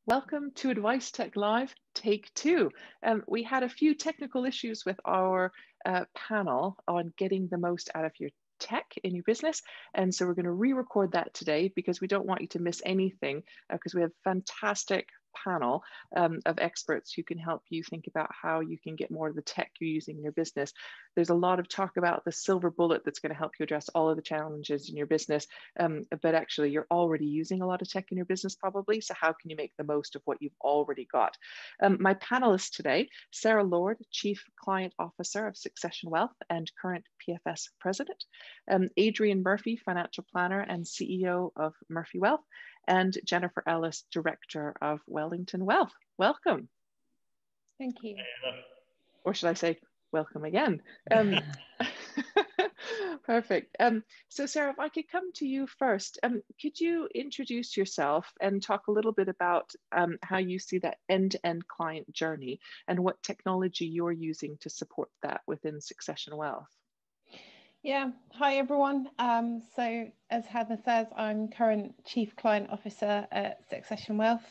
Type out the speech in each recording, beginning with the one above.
Welcome to Advice Tech Live, take two. We had a few technical issues with our panel on getting the most out of your tech in your business. And so we're going to re-record that today because we don't want you to miss anything because we have a fantastic panel of experts who can help you think about how you can get more of the tech you're using in your business. There's a lot of talk about the silver bullet that's going to help you address all of the challenges in your business, but actually you're already using a lot of tech in your business probably, so how can you make the most of what you've already got? My panelists today, Sarah Lord, Chief Client Officer of Succession Wealth and current PFS President, Adrian Murphy, Financial Planner and CEO of Murphy Wealth, and Jennifer Ellis, Director of Wellington Wealth. Welcome. Thank you. Or should I say, welcome again. Perfect. So Sarah, if I could come to you first, could you introduce yourself and talk a little bit about how you see that end-to-end client journey and what technology you're using to support that within Succession Wealth? Yeah, hi everyone. So as Heather says, I'm current Chief Client Officer at Succession Wealth,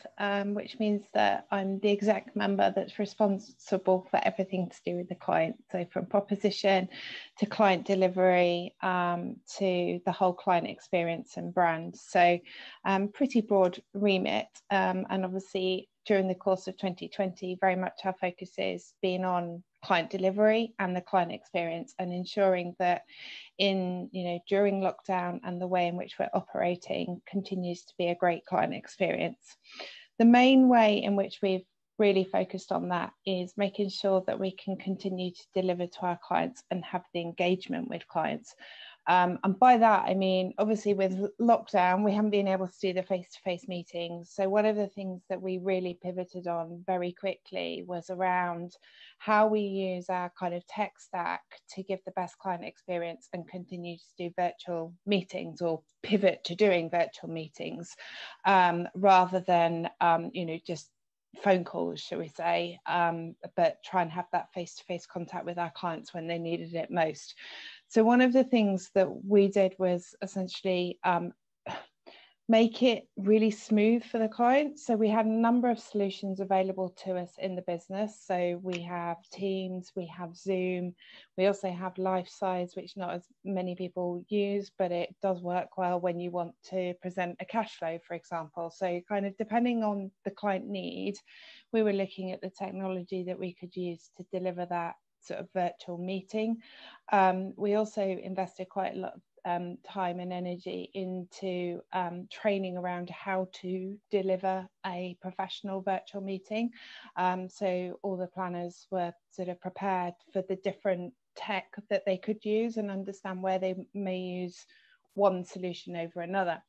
which means that I'm the exec member that's responsible for everything to do with the client. So from proposition to client delivery to the whole client experience and brand. So pretty broad remit, and obviously during the course of 2020, very much our focus is being on client delivery and the client experience and ensuring that during lockdown and the way in which we're operating continues to be a great client experience. The main way in which we've really focused on that is making sure that we can continue to deliver to our clients and have the engagement with clients. And by that, I mean, obviously with lockdown, we haven't been able to do the face-to-face meetings. So one of the things that we really pivoted on very quickly was around how we use our kind of tech stack to give the best client experience and continue to do virtual meetings or pivot to doing virtual meetings rather than, just phone calls, shall we say, but try and have that face-to-face contact with our clients when they needed it most. So one of the things that we did was essentially make it really smooth for the client. So we had a number of solutions available to us in the business. So we have Teams, we have Zoom, we also have Lifesize, which not as many people use, but it does work well when you want to present a cash flow, for example. So kind of depending on the client need, we were looking at the technology that we could use to deliver that sort of virtual meeting. We also invested quite a lot of time and energy into training around how to deliver a professional virtual meeting. So all the planners were sort of prepared for the different tech that they could use and understand where they may use one solution over another.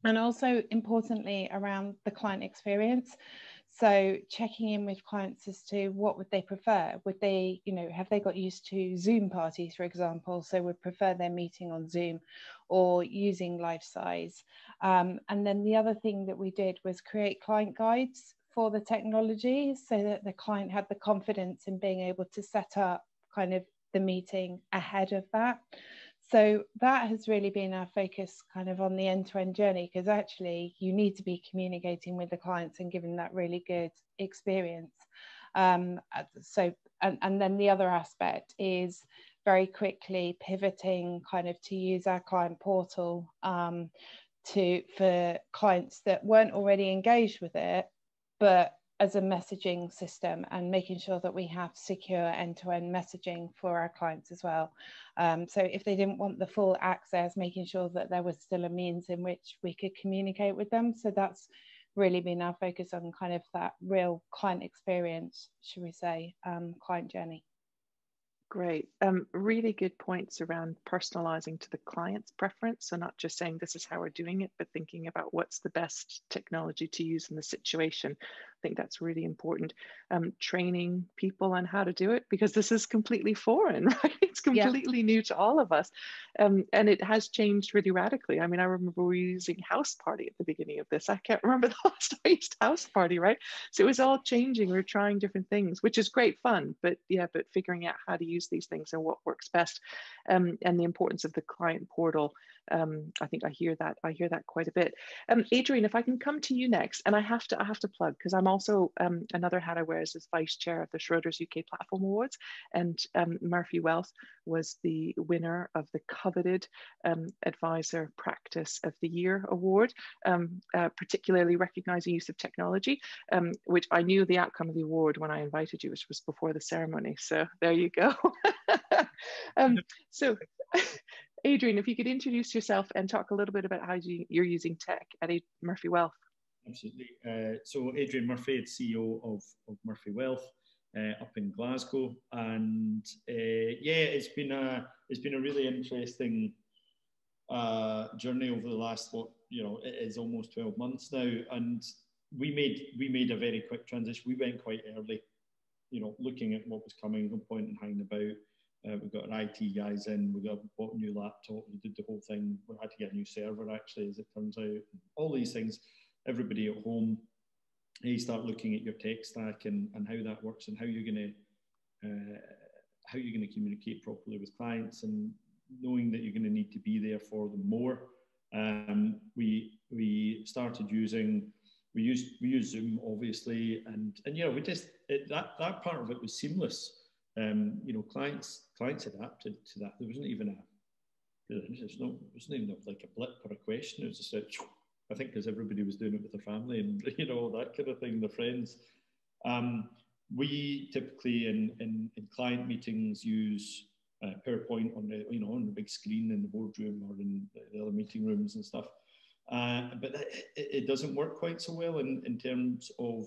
And also importantly around the client experience. So checking in with clients as to what would they prefer? Would they, have they got used to Zoom parties, for example? So would prefer their meeting on Zoom or using Lifesize. And then the other thing that we did was create client guides for the technology so that the client had the confidence in being able to set up kind of the meeting ahead of that. So that has really been our focus kind of on the end-to-end journey, because actually you need to be communicating with the clients and giving that really good experience. And then the other aspect is very quickly pivoting kind of to use our client portal for clients that weren't already engaged with it, but as a messaging system, and making sure that we have secure end-to-end messaging for our clients as well. So if they didn't want the full access, making sure that there was still a means in which we could communicate with them. So that's really been our focus on kind of that real client experience, should we say, client journey. Great. Really good points around personalizing to the client's preference. So not just saying this is how we're doing it, but thinking about what's the best technology to use in the situation. I think that's really important. Training people on how to do it, because this is completely foreign, right? It's completely new to all of us. And it has changed really radically. I mean, I remember we were using House Party at the beginning of this. I can't remember the last time I used House Party, right? So it was all changing. We were trying different things, which is great fun, but figuring out how to use these things and what works best, and the importance of the client portal I think I hear that quite a bit. Adrian, if I can come to you next, and I have to plug, because I'm also another hat I wear as vice chair of the Schroders UK Platform Awards, and Murphy Wealth was the winner of the coveted Advisor Practice of the Year award, particularly recognizing use of technology, which I knew the outcome of the award when I invited you, which was before the ceremony. So there you go. So Adrian, if you could introduce yourself and talk a little bit about how you're using tech at Murphy Wealth. Absolutely. So Adrian Murphy, CEO of Murphy Wealth up in Glasgow, and yeah, it's been a really interesting journey over the last, it is almost 12 months now, and we made a very quick transition. We went quite early, looking at what was coming, no point in hanging about. We got our IT guys in, we bought a new laptop, we did the whole thing. We had to get a new server, actually, as it turns out. All these things, everybody at home, you start looking at your tech stack and how that works, and how you're going to communicate properly with clients, and knowing that you're going to need to be there for them more. We started using, we use Zoom, obviously, and we just, that part of it was seamless. Clients adapted to that. There wasn't even like a blip or a question. It was just I think because everybody was doing it with their family and that kind of thing, their friends. We typically in client meetings use PowerPoint on the big screen in the boardroom or in the other meeting rooms and stuff. But it doesn't work quite so well in terms of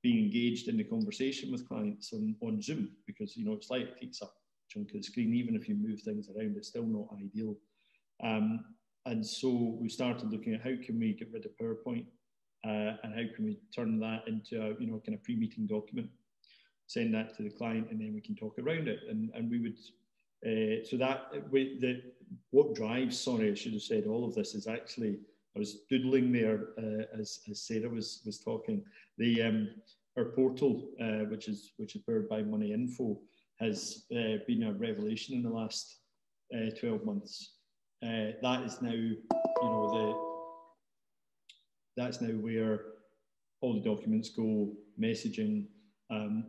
being engaged in the conversation with clients on Zoom, because it's like it takes up a chunk of the screen. Even if you move things around, it's still not ideal. And so we started looking at how can we get rid of PowerPoint and how can we turn that into a kind of pre-meeting document, send that to the client, and then we can talk around it. And we would what drives, sorry, I should have said all of this, is actually, I was doodling there as Sarah was talking. Our portal, which is powered by Money Info, has been a revelation in the last 12 months. That is now, that's now where all the documents go, messaging.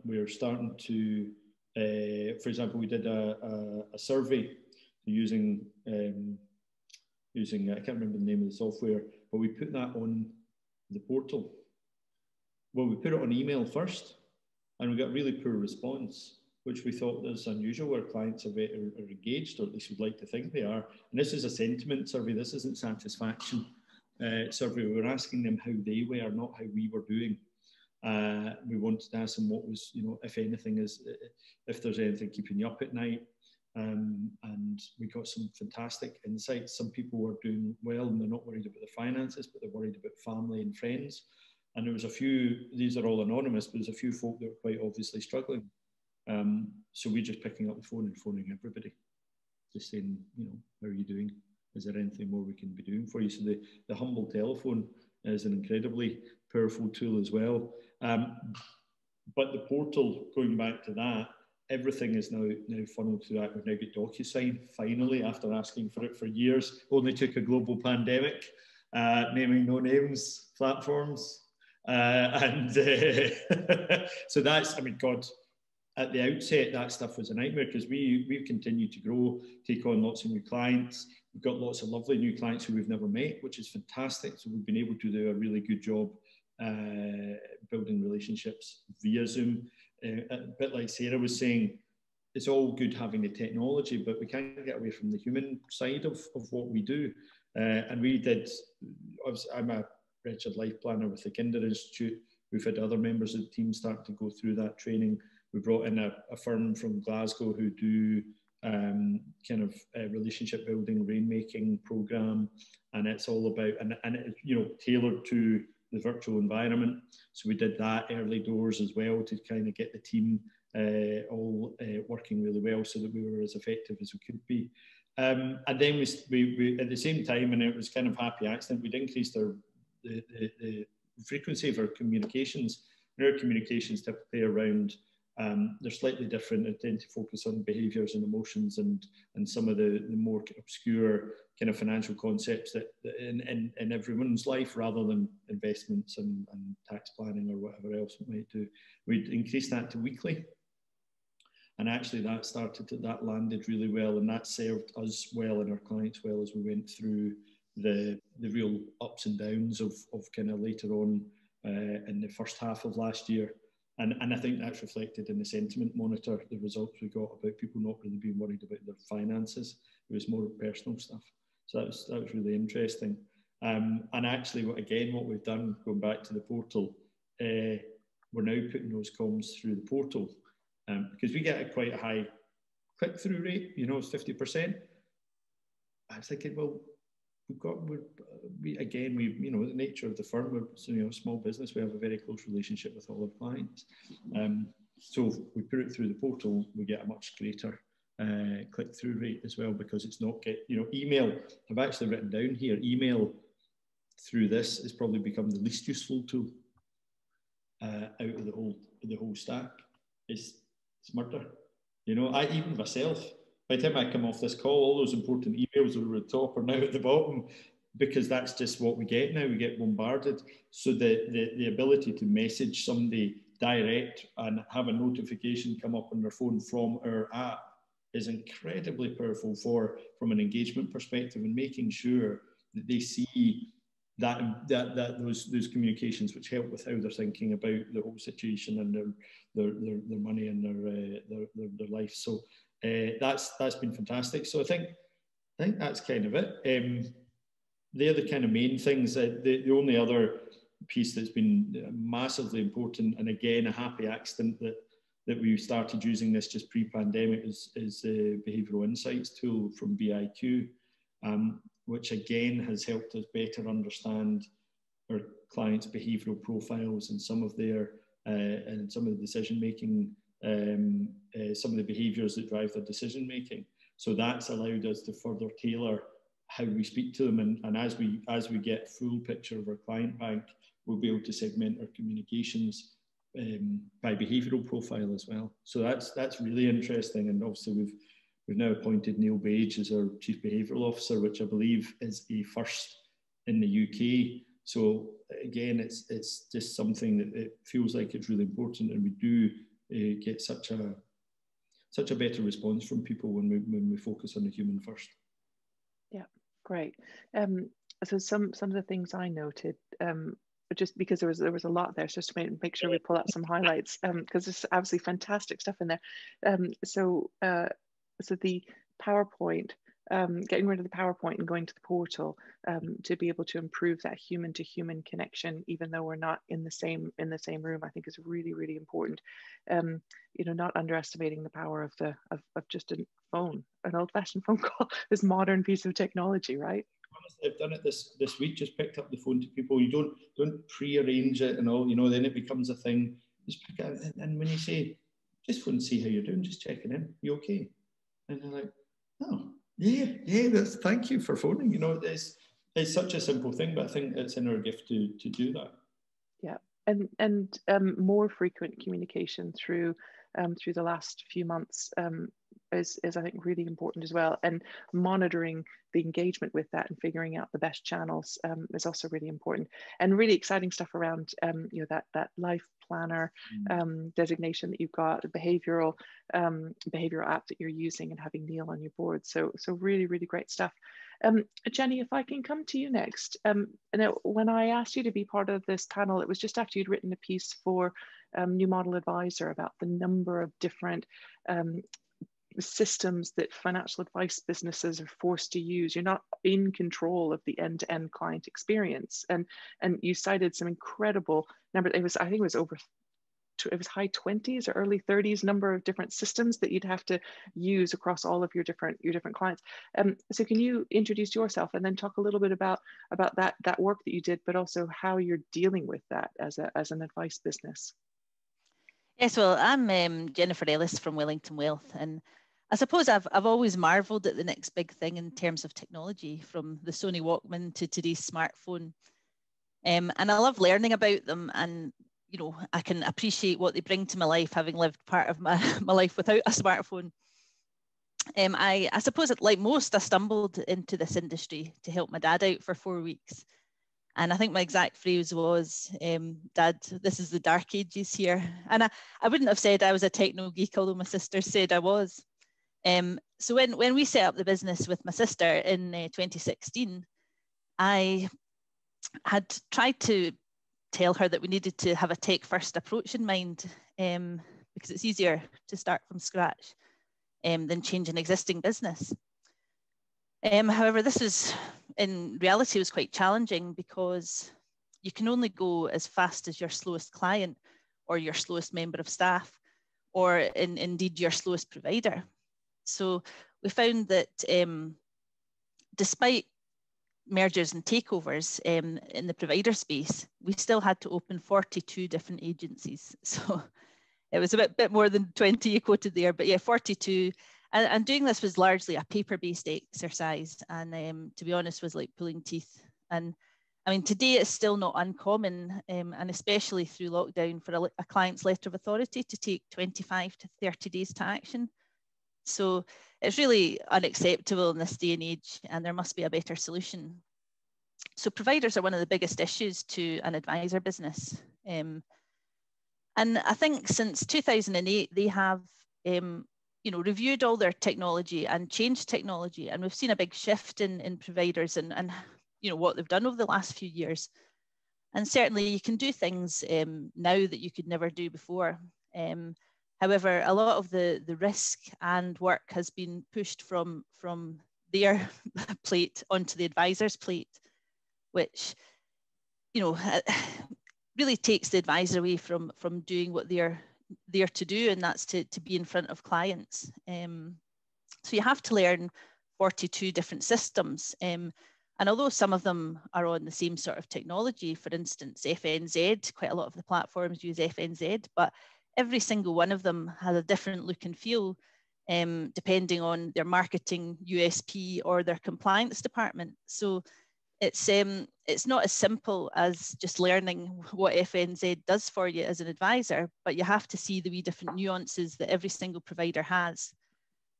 We're starting to, for example, we did a survey using I can't remember the name of the software, but we put that on the portal. Well, we put it on email first, and we got really poor response, which we thought was unusual, where clients are engaged, or at least would like to think they are. And this is a sentiment survey. This isn't satisfaction survey. We were asking them how they were, not how we were doing. We wanted to ask them what was, if anything, if there's anything keeping you up at night. And we got some fantastic insights. Some people were doing well and they're not worried about their finances, but they're worried about family and friends. And there was a few, these are all anonymous, but there's a few folk that were quite obviously struggling. So we're just picking up the phone and phoning everybody, just saying, how are you doing? Is there anything more we can be doing for you? So the humble telephone is an incredibly powerful tool as well. But the portal, going back to that, everything is now funneled through that. We've now got DocuSign, finally, after asking for it for years. Only took a global pandemic, naming no names platforms. So that's, God, at the outset, that stuff was a nightmare, because we've continued to grow, take on lots of new clients. We've got lots of lovely new clients who we've never met, which is fantastic. So we've been able to do a really good job building relationships via Zoom. A bit like Sarah was saying, it's all good having the technology, but we can't get away from the human side of what we do. And we did, I'm a registered life planner with the Kinder Institute. We've had other members of the team start to go through that training. We brought in a firm from Glasgow who do relationship building, rainmaking program, and it's all about, and it's tailored to the virtual environment. So we did that early doors as well to kind of get the team all working really well, so that we were as effective as we could be. And then we at the same time, and it was kind of happy accident, we'd increased the frequency of our communications. And our communications typically around They're slightly different. They tend to focus on behaviours and emotions and some of the more obscure kind of financial concepts that in everyone's life, rather than investments and tax planning or whatever else we might do. We'd increase that to weekly. And actually that landed really well, and that served us well and our clients well as we went through the real ups and downs of kind of later on in the first half of last year. And I think that's reflected in the sentiment monitor, the results we got about people not really being worried about their finances. It was more personal stuff. So that was really interesting. And actually, what we've done, going back to the portal, we're now putting those comms through the portal because we get quite a high click-through rate, it's 50%. I was thinking, well, the nature of the firm, we're a small business, we have a very close relationship with all our clients. So if we put it through the portal, we get a much greater click-through rate as well, because it's not email. I've actually written down here, email through this has probably become the least useful tool out of the whole stack. It's murder. Even myself, by the time I come off this call, all those important emails that were at the top are now at the bottom, because that's just what we get now. We get bombarded. So the ability to message somebody direct and have a notification come up on their phone from our app is incredibly powerful from an engagement perspective, and making sure that they see that those communications, which help with how they're thinking about the whole situation and their money and their life. So that's been fantastic. So I think that's kind of it. They're the kind of main things. The only other piece that's been massively important, and again a happy accident that we started using this just pre-pandemic, is the Behavioural Insights tool from BIQ, which again has helped us better understand our clients' behavioural profiles and some of the decision making, some of the behaviours that drive their decision making. So that's allowed us to further tailor how we speak to them, and as we get a full picture of our client bank, we'll be able to segment our communications by behavioural profile as well. So that's really interesting, and obviously we've now appointed Neil Bage as our Chief Behavioural Officer, which I believe is a first in the UK. So again, it's just something that it feels like it's really important, and we do get such a better response from people when we focus on the human first. Yeah, great. So some of the things I noted, just because there was a lot there, so just to make sure we pull out some highlights, because there's absolutely fantastic stuff in there. So the PowerPoint, getting rid of the PowerPoint and going to the portal to be able to improve that human-to-human connection, even though we're not in the same room, I think is really, really important. Not underestimating the power of just a phone, an old-fashioned phone call, this modern piece of technology, right? Honestly, I've done it this week. Just picked up the phone to people. You don't pre-arrange it and all. Then it becomes a thing. Just pick it up, and when you say, just phone and see how you're doing, just checking in. You okay? And they're like, oh, yeah, thank you for phoning. It's such a simple thing, but I think it's in our gift to do that. Yeah, and more frequent communication through the last few months is I think really important as well, and monitoring the engagement with that and figuring out the best channels is also really important, and really exciting stuff around that life planner designation that you've got, the behavioral app that you're using, and having Neil on your board. So really, really great stuff. Jenny, if I can come to you next. Now, when I asked you to be part of this panel, it was just after you'd written a piece for New Model Advisor about the number of different systems that financial advice businesses are forced to use. You're not in control of the end-to-end client experience, and you cited some incredible numbers. I think it was high 20s or early 30s number of different systems that you'd have to use across all of your different clients. So can you introduce yourself and then talk a little bit about that work that you did, but also how you're dealing with that as an advice business? Yes, well, I'm Jennifer Ellis from Wellington Wealth, and I suppose I've always marvelled at the next big thing in terms of technology, from the Sony Walkman to today's smartphone. And I love learning about them, and you know, I can appreciate what they bring to my life, having lived part of my life without a smartphone. I suppose, like most, I stumbled into this industry to help my dad out for 4 weeks. And I think my exact phrase was, Dad, this is the dark ages here. And I wouldn't have said I was a techno geek, although my sister said I was. So when we set up the business with my sister in 2016, I had tried to tell her that we needed to have a tech first approach in mind, because it's easier to start from scratch than change an existing business. However, this was, in reality, was quite challenging, because you can only go as fast as your slowest client or your slowest member of staff, or indeed your slowest provider. So we found that despite mergers and takeovers in the provider space, we still had to open 42 different agencies. So it was a bit more than 20 you quoted there, but yeah, 42. And doing this was largely a paper-based exercise, and to be honest, was like pulling teeth. And I mean, today it's still not uncommon, and especially through lockdown, for a client's letter of authority to take 25 to 30 days to action. So it's really unacceptable in this day and age, and there must be a better solution. So providers are one of the biggest issues to an advisor business. And I think since 2008, they have you know, reviewed all their technology and changed technology. And we've seen a big shift in providers and you know, what they've done over the last few years. And certainly you can do things now that you could never do before. However, a lot of the risk and work has been pushed from their plate onto the advisor's plate, which, you know, really takes the advisor away from doing what they're there to do, and that's to be in front of clients. So you have to learn 42 different systems. And although some of them are on the same sort of technology, for instance, FNZ, quite a lot of the platforms use FNZ, but every single one of them has a different look and feel, depending on their marketing USP or their compliance department. So it's not as simple as just learning what FNZ does for you as an advisor, but you have to see the wee different nuances that every single provider has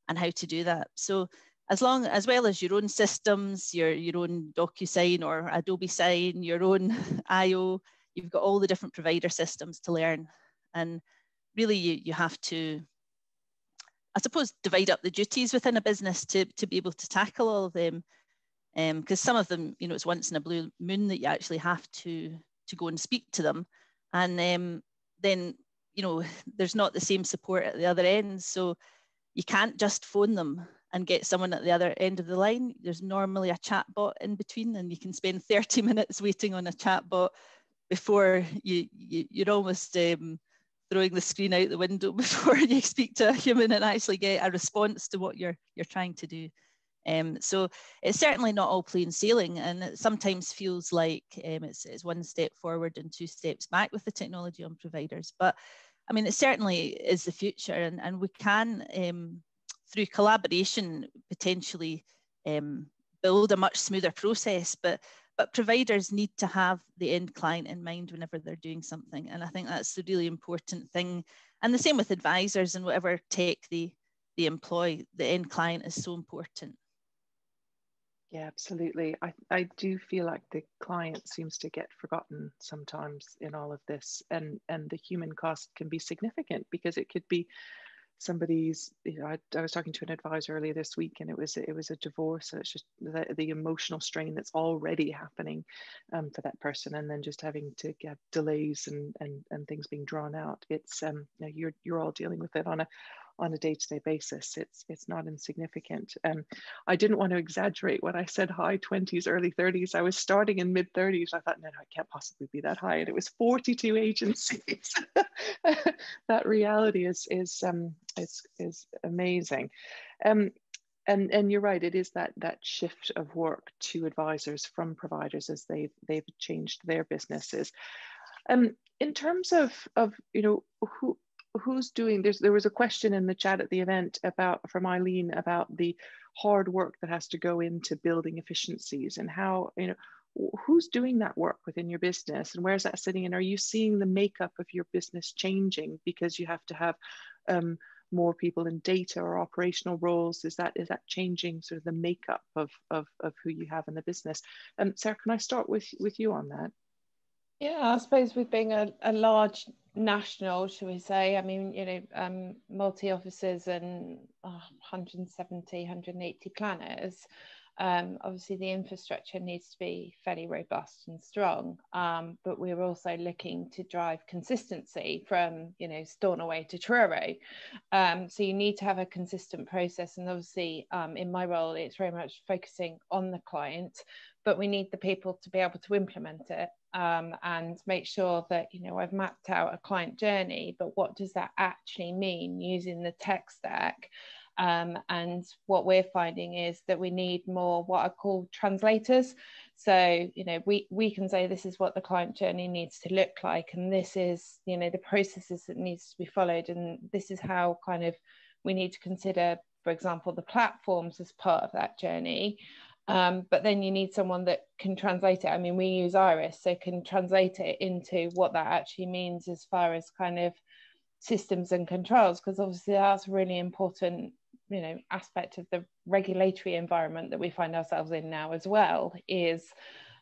and how to do that. So as well as your own systems, your own DocuSign or Adobe Sign, your own IO, you've got all the different provider systems to learn. And really you have to, I suppose, divide up the duties within a business to be able to tackle all of them. Because some of them, you know, it's once in a blue moon that you actually have to go and speak to them. And then, you know, there's not the same support at the other end. So you can't just phone them and get someone at the other end of the line. There's normally a chat bot in between, and you can spend 30 minutes waiting on a chat bot before you're almost throwing the screen out the window before you speak to a human and actually get a response to what you're trying to do. So it's certainly not all plain sailing, and it sometimes feels like it's one step forward and 2 steps back with the technology on providers. But I mean, it certainly is the future, and we can, through collaboration, potentially build a much smoother process. But providers need to have the end client in mind whenever they're doing something. And I think that's the really important thing. And the same with advisors and whatever tech they employ, the end client is so important. Yeah, absolutely. I do feel like the client seems to get forgotten sometimes in all of this, and the human cost can be significant, because it could be somebody's, you know, I was talking to an advisor earlier this week, and it was a divorce, and it's just the emotional strain that's already happening for that person, and then just having to get delays and things being drawn out. It's you know, you're all dealing with it on a day-to-day basis. It's not insignificant. I didn't want to exaggerate when I said high 20s, early 30s. I was starting in mid 30s. I thought, no, it can't possibly be that high. And it was 42 agencies. That reality is amazing. And you're right, it is that shift of work to advisors from providers as they've changed their businesses. In terms of you know, who's doing this? There was a question in the chat at the event from Eileen about the hard work that has to go into building efficiencies, and how, you know, who's doing that work within your business, and where's that sitting? And are you seeing the makeup of your business changing because you have to have more people in data or operational roles? Is that changing sort of the makeup of who you have in the business? Sarah, can I start with you on that? Yeah, I suppose with being a large national, shall we say, I mean, you know, multi-offices and 170, 180 planners, obviously the infrastructure needs to be fairly robust and strong, but we're also looking to drive consistency from, you know, Stornoway to Truro. So you need to have a consistent process, and obviously in my role it's very much focusing on the client, but we need the people to be able to implement it, and make sure that, you know, I've mapped out a client journey, but what does that actually mean using the tech stack? And what we're finding is that we need more what I call translators. So, you know, we can say this is what the client journey needs to look like, and this is, you know, the processes that needs to be followed, and this is how kind of we need to consider, for example, the platforms as part of that journey. But then you need someone that can translate it. I mean, we use Iris, so can translate it into what that actually means as far as kind of systems and controls, because obviously that's a really important, you know, aspect of the regulatory environment that we find ourselves in now as well, is,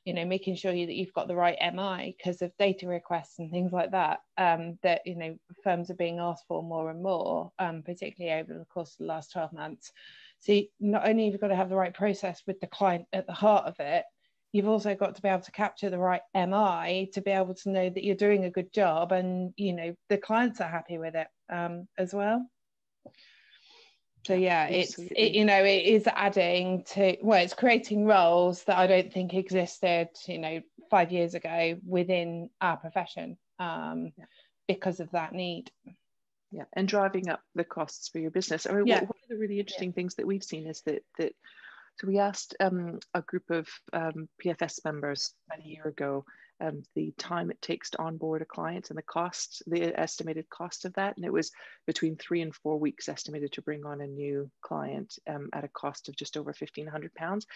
you know, making sure that you've got the right MI because of data requests and things like that, that, you know, firms are being asked for more and more, particularly over the course of the last 12 months. So not only have you got to have the right process with the client at the heart of it, you've also got to be able to capture the right MI to be able to know that you're doing a good job, and, you know, the clients are happy with it as well. So yeah, you know, it is adding to, well, it's creating roles that I don't think existed, you know, 5 years ago within our profession, because of that need. Yeah, and driving up the costs for your business. I mean, one of the really interesting things that we've seen is that so we asked a group of PFS members about a year ago the time it takes to onboard a client and the estimated cost of that, and it was between 3 and 4 weeks estimated to bring on a new client at a cost of just over £1,500.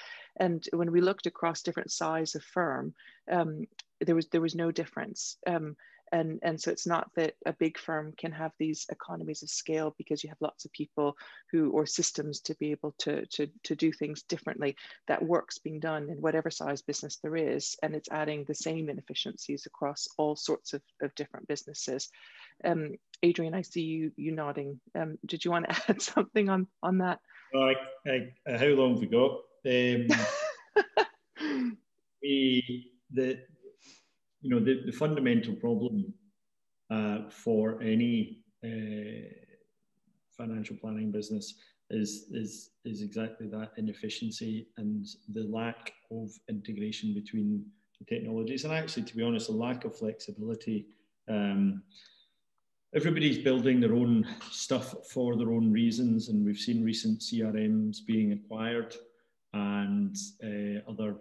And when we looked across different size of firm, there was no difference. And so it's not that a big firm can have these economies of scale because you have lots of people or systems to be able to do things differently. That work's being done in whatever size business there is, and it's adding the same inefficiencies across all sorts of different businesses. Adrian, I see you nodding. Did you want to add something on that? How long have we got? The fundamental problem for any financial planning business is exactly that inefficiency and the lack of integration between the technologies, and actually, to be honest, a lack of flexibility. Everybody's building their own stuff for their own reasons, and we've seen recent CRMs being acquired and other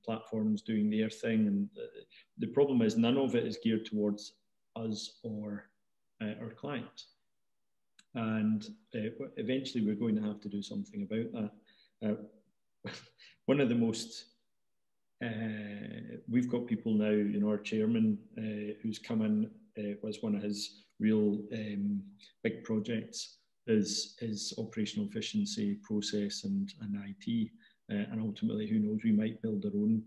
platforms doing their thing, and the problem is none of it is geared towards us or our clients, and eventually we're going to have to do something about that. One of the most we've got people now, you know, our chairman who's come in was one of his real big projects is operational efficiency, process and IT. And ultimately, who knows, we might build our own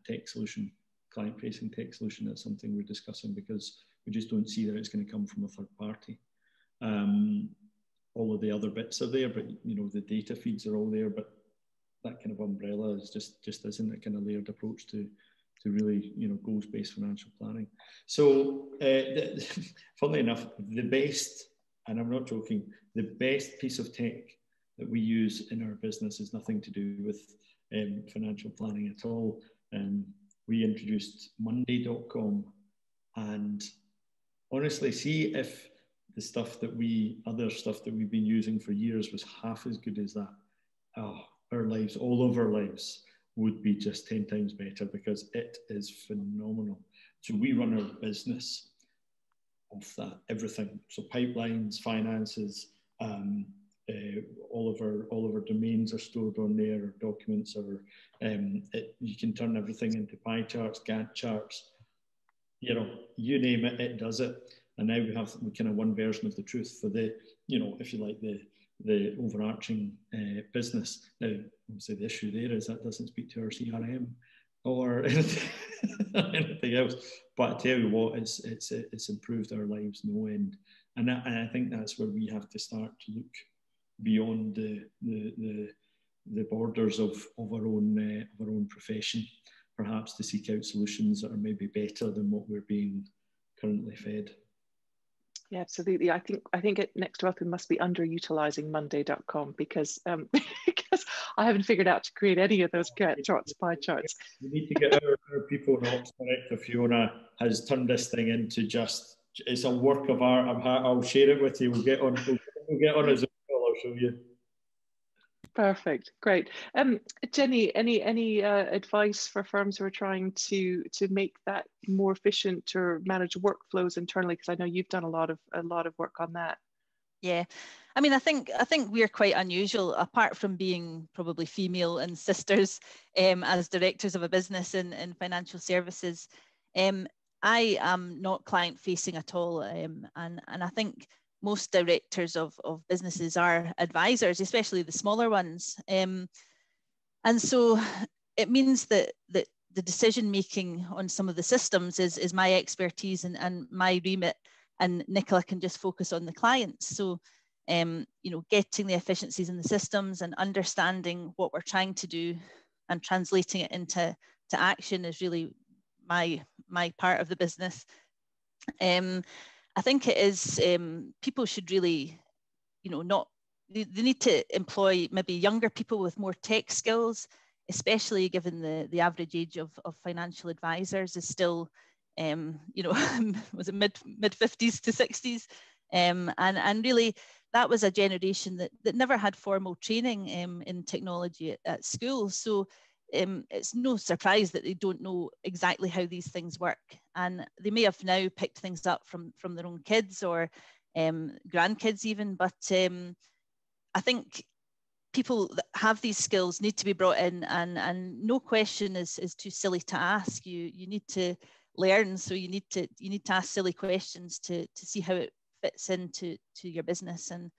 tech solution, client-facing tech solution. That's something we're discussing because we just don't see that it's going to come from a third party. All of the other bits are there, but, you know, the data feeds are all there, but that kind of umbrella is just isn't a kind of layered approach to really, you know, goals-based financial planning. So, funnily enough, the best, and I'm not joking, the best piece of tech that we use in our business is nothing to do with financial planning at all. We introduced Monday.com, and honestly, see if the other stuff that we've been using for years was half as good as that. Oh, all of our lives would be just 10 times better because it is phenomenal. So we run our business off that, everything. So pipelines, finances, all of our domains are stored on there, or documents, or you can turn everything into pie charts, Gantt charts, you know, you name it, it does it. And now we have kind of one version of the truth for the, you know, if you like, the overarching business. Now, obviously the issue there is that doesn't speak to our CRM or anything else. But I tell you what, it's improved our lives no end. And I think that's where we have to start to look beyond the borders of our own profession, perhaps to seek out solutions that are maybe better than what we're being currently fed. Yeah, absolutely. I think at NextWealth we must be underutilizing Monday.com because because I haven't figured out to create any of those Gantt charts, pie charts. We need to get our people in Ops Director Fiona has turned this thing into just, it's a work of art. I'll share it with you. We'll get on as well. I'll show you. Perfect, great. Jenny, any advice for firms who are trying to make that more efficient or manage workflows internally? Because I know you've done a lot of work on that. Yeah, I mean, I think we're quite unusual, apart from being probably female and sisters as directors of a business in financial services. I am not client facing at all, and I think most directors of businesses are advisors, especially the smaller ones. And so it means that the decision making on some of the systems is my expertise and my remit, and Nicola can just focus on the clients. So, you know, getting the efficiencies in the systems and understanding what we're trying to do and translating it into action is really my part of the business. I think it is, people should really, you know, they need to employ maybe younger people with more tech skills, especially given the average age of financial advisors is still, you know, was it mid 50s to 60s? And really that was a generation that never had formal training in technology at school. So it's no surprise that they don't know exactly how these things work, and they may have now picked things up from their own kids or grandkids even, but I think people that have these skills need to be brought in, and no question is too silly to ask. You need to learn, so you need to ask silly questions to see how it fits into your business and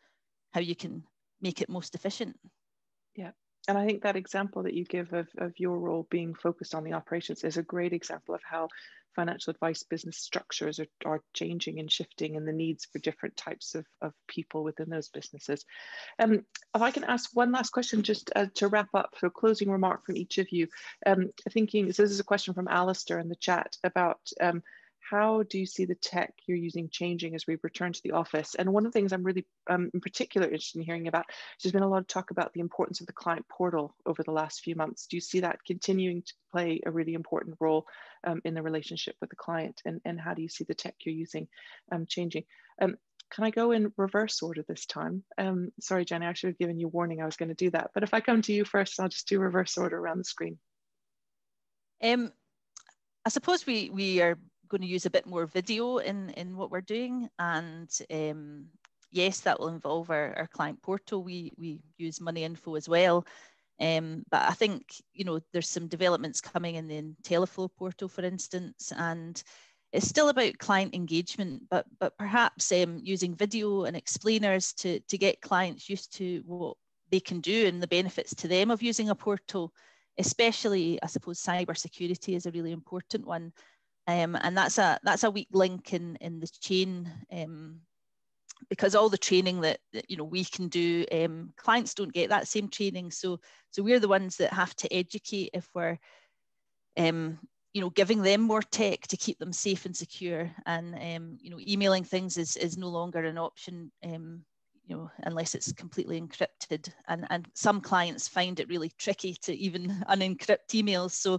how you can make it most efficient. Yeah. And I think that example that you give of your role being focused on the operations is a great example of how financial advice business structures are changing and shifting, and the needs for different types of people within those businesses. If I can ask one last question just to wrap up, so closing remark from each of you. Thinking, so this is a question from Alistair in the chat about how do you see the tech you're using changing as we return to the office? And one of the things I'm really in particular interested in hearing about, there's been a lot of talk about the importance of the client portal over the last few months. Do you see that continuing to play a really important role in the relationship with the client? And how do you see the tech you're using changing? Can I go in reverse order this time? Sorry, Jenny, I should have given you warning I was going to do that. But if I come to you first, I'll just do reverse order around the screen. I suppose we are going to use a bit more video in what we're doing, and yes, that will involve our client portal. We use Money Info as well, but I think, you know, there's some developments coming in the Teleflow portal, for instance, and it's still about client engagement, but perhaps using video and explainers to get clients used to what they can do and the benefits to them of using a portal. Especially, I suppose, cybersecurity is a really important one. And that's a weak link in the chain, because all the training that you know we can do, clients don't get that same training. So we're the ones that have to educate if we're you know, giving them more tech to keep them safe and secure. And you know, emailing things is no longer an option, you know, unless it's completely encrypted. And some clients find it really tricky to even unencrypt emails. So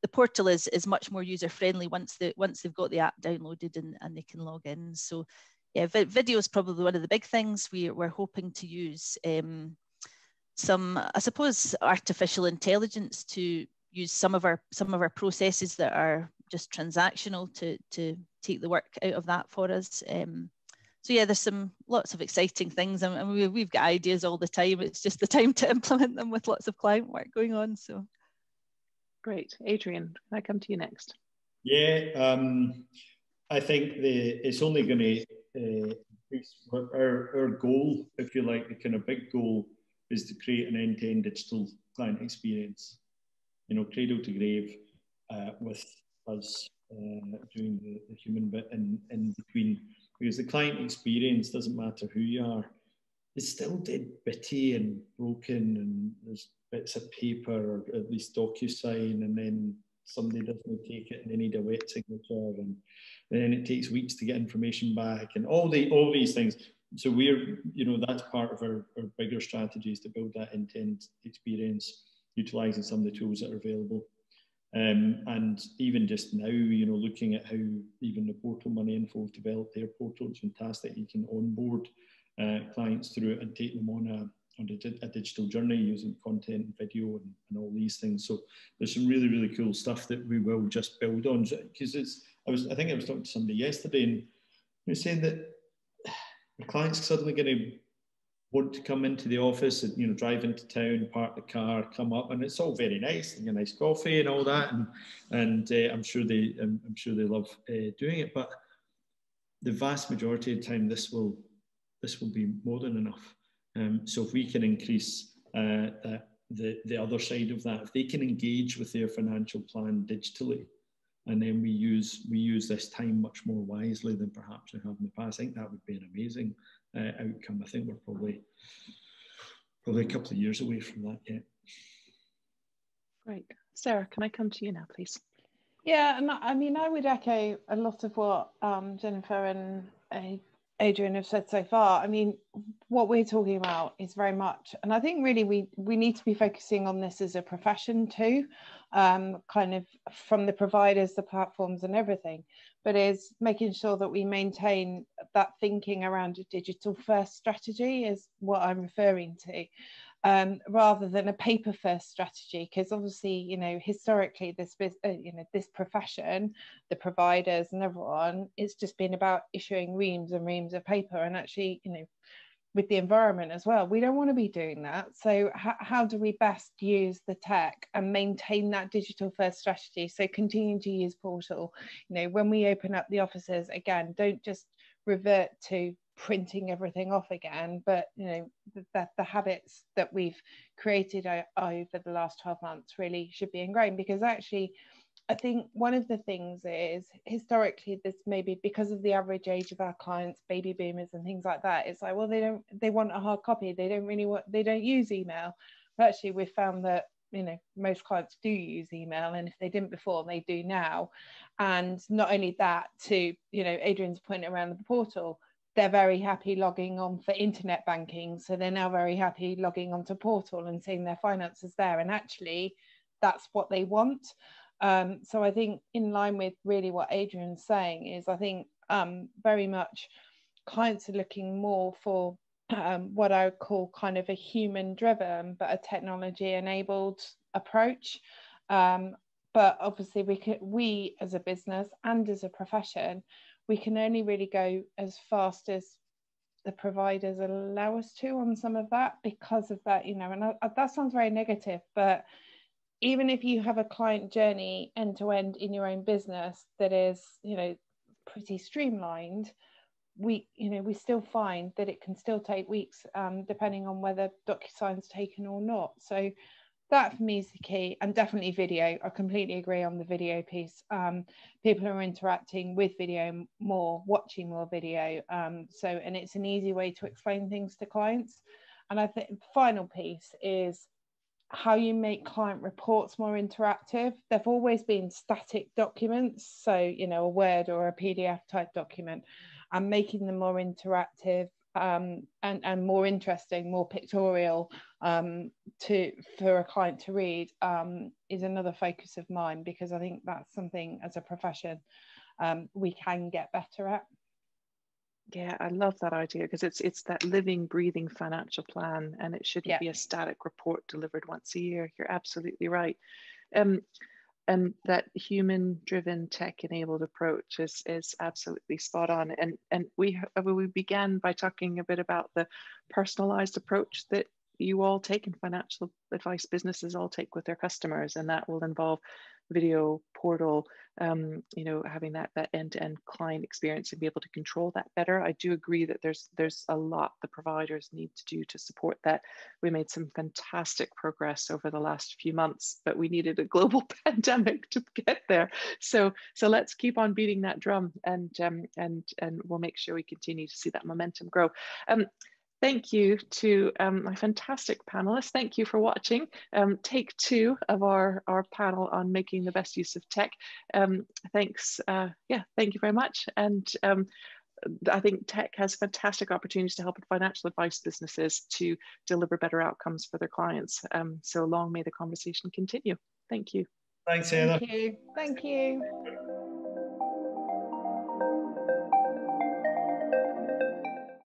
the portal is much more user-friendly once they've got the app downloaded and they can log in. So yeah, video is probably one of the big things. We're hoping to use some, I suppose, artificial intelligence to use some of our processes that are just transactional to take the work out of that for us. So yeah, there's some lots of exciting things, and we've got ideas all the time. It's just the time to implement them with lots of client work going on. So great. Adrian, can I come to you next? Yeah, I think it's only going to increase our goal, if you like. The kind of big goal is to create an end-to-end digital client experience, you know, cradle to grave, with us doing the human bit in between. Because the client experience, doesn't matter who you are, it's still dead bitty and broken, and there's bits of paper, or at least DocuSign, and then somebody doesn't take it and they need a wet signature, and then it takes weeks to get information back, and all these things. So we're, you know, that's part of our bigger strategies to build that end-to-end experience, utilising some of the tools that are available. And even just now, you know, looking at how even the portal Money Info have developed their portal, it's fantastic. You can onboard clients through it and take them on a digital journey using content and video and all these things. So there's some really, really cool stuff that we will just build on. Because I think I was talking to somebody yesterday, and they were saying that the clients suddenly going to want to come into the office and, you know, drive into town, park the car, come up, and it's all very nice, and a nice coffee and all that, and I'm sure they love doing it. But the vast majority of the time, this will be more than enough. So if we can increase the other side of that, if they can engage with their financial plan digitally, and then we use this time much more wisely than perhaps we have in the past, I think that would be an amazing outcome. I think we're probably a couple of years away from that yet. Great. Sarah, can I come to you now, please? Yeah, and I mean, I would echo a lot of what Jennifer and Adrian have said so far. I mean, what we're talking about is very much, and I think really we need to be focusing on this as a profession too, kind of from the providers, the platforms and everything, but is making sure that we maintain that thinking around a digital first strategy is what I'm referring to. Rather than a paper first strategy, because obviously, you know, historically this profession, the providers and everyone, it's just been about issuing reams and reams of paper, and actually, you know, with the environment as well, we don't want to be doing that. So how do we best use the tech and maintain that digital first strategy? So continue to use portal, you know, when we open up the offices again, don't just revert to printing everything off again, but you know, the habits that we've created over the last 12 months really should be ingrained. Because actually, I think one of the things is historically, this maybe because of the average age of our clients, baby boomers and things like that, it's like, well, they want a hard copy, they don't use email. But actually we've found that, you know, most clients do use email, and if they didn't before, they do now. And not only that, to, you know, Adrian's point around the portal, they're very happy logging on for internet banking, so they're now very happy logging onto portal and seeing their finances there, and actually that's what they want. So I think in line with really what Adrian's saying is, I think very much clients are looking more for what I would call kind of a human driven but a technology enabled approach. But obviously we as a business and as a profession, we can only really go as fast as the providers allow us to on some of that, because of that, you know, and that sounds very negative, but even if you have a client journey end to end in your own business that is, you know, pretty streamlined, we still find that it can still take weeks, depending on whether DocuSign's taken or not. So that for me is the key, and definitely video. I completely agree on the video piece. People are interacting with video more, watching more video. And it's an easy way to explain things to clients. And I think the final piece is how you make client reports more interactive. They've always been static documents, so, you know, a Word or a PDF type document, and making them more interactive and more interesting, more pictorial for a client to read is another focus of mine, because I think that's something as a profession we can get better at. Yeah, I love that idea, because it's that living, breathing financial plan, and it shouldn't be a static report delivered once a year. You're absolutely right. And that human-driven, tech-enabled approach is absolutely spot on. And we began by talking a bit about the personalized approach that you all take and financial advice businesses all take with their customers, and that will involve video portal, you know, having that end-to-end client experience and be able to control that better. I do agree that there's a lot the providers need to do to support that. We made some fantastic progress over the last few months, but we needed a global pandemic to get there. So let's keep on beating that drum, and we'll make sure we continue to see that momentum grow. Thank you to my fantastic panelists. Thank you for watching take 2 of our panel on making the best use of tech. Thanks, yeah, thank you very much. And I think tech has fantastic opportunities to help financial advice businesses to deliver better outcomes for their clients. So long may the conversation continue. Thank you. Thanks, Heather. Thank you. Thank you.